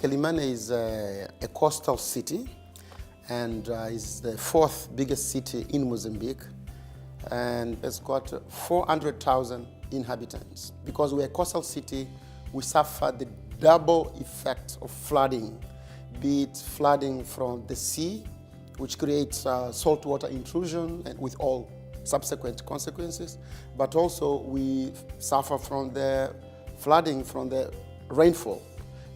Quelimane is a coastal city and is the fourth biggest city in Mozambique, and it's got 400,000 inhabitants. Because we're a coastal city, we suffer the double effect of flooding, be it flooding from the sea, which creates saltwater intrusion and with all subsequent consequences, but also we suffer from the flooding from the rainfall.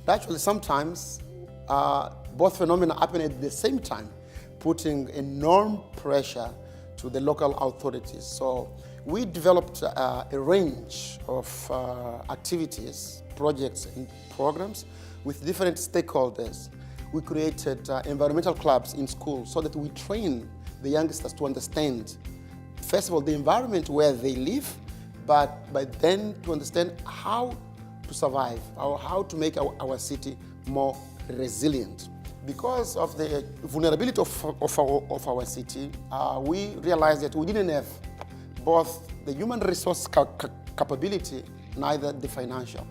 Actually, sometimes both phenomena happen at the same time, putting enormous pressure to the local authorities. So we developed a range of activities, projects and programs with different stakeholders. We created environmental clubs in schools so that we train the youngsters to understand, first of all, the environment where they live, but then to understand how to survive, or how to make our city more resilient. Because of the vulnerability of our city, we realized that we didn't have both the human resource capability, neither the financial.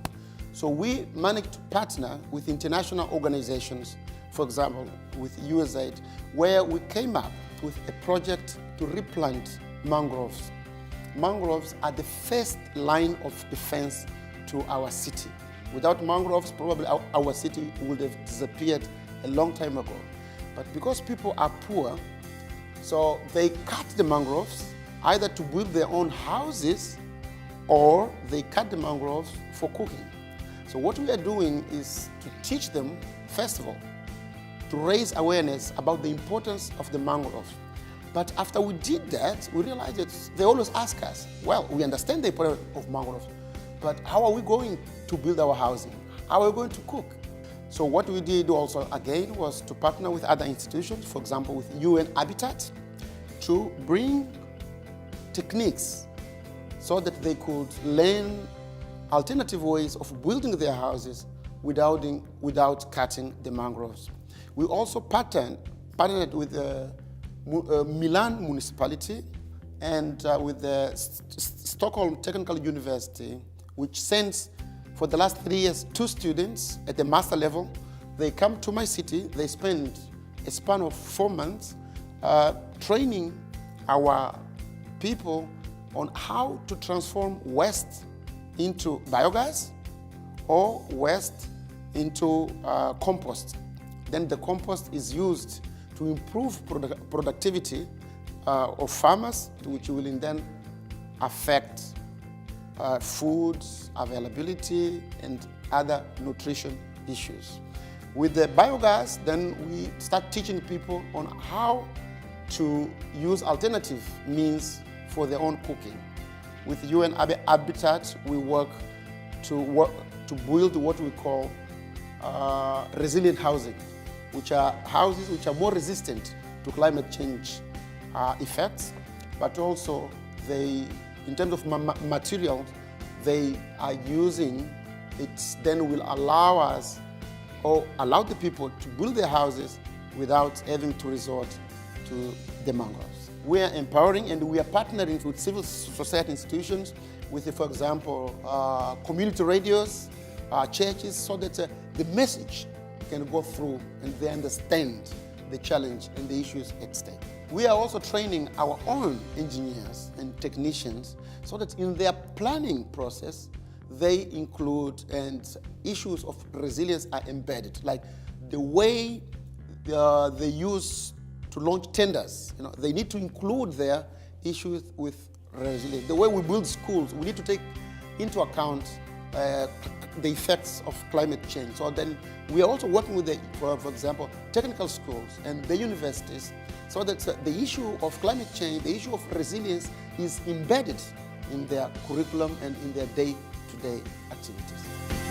So we managed to partner with international organizations, for example, with USAID, where we came up with a project to replant mangroves. Mangroves are the first line of defense to our city. Without mangroves, probably our city would have disappeared a long time ago. But because people are poor, so they cut the mangroves either to build their own houses or they cut the mangroves for cooking. So what we are doing is to teach them, first of all, to raise awareness about the importance of the mangroves. But after we did that, we realized that they always ask us, well, we understand the importance of mangroves, but how are we going to build our housing? How are we going to cook? So what we did also, again, was to partner with other institutions, for example, with UN Habitat, to bring techniques so that they could learn alternative ways of building their houses without cutting the mangroves. We also partnered with the Milan municipality and with the Stockholm Technical University, which sends, for the last 3 years, 2 students at the master level. They come to my city, they spend a span of 4 months training our people on how to transform waste into biogas or waste into compost. Then the compost is used to improve productivity of farmers, which will then affect food availability and other nutrition issues. With the biogas, then we start teaching people on how to use alternative means for their own cooking. With UN Habitat, we work to build what we call resilient housing, which are houses which are more resistant to climate change effects, but also in terms of materials they are using, it then will allow us or allow the people to build their houses without having to resort to the mangroves. We are empowering and we are partnering with civil society institutions, with, for example, community radios, churches, so that the message can go through and they understand the challenge and the issues at stake. We are also training our own engineers and technicians so that in their planning process, they include and issues of resilience are embedded, like the way they use to launch tenders. They need to include their issues with resilience. The way we build schools, we need to take into account the effects of climate change. So then we are also working with for example, technical schools and the universities, so that the issue of climate change, the issue of resilience is embedded in their curriculum and in their day-to-day activities.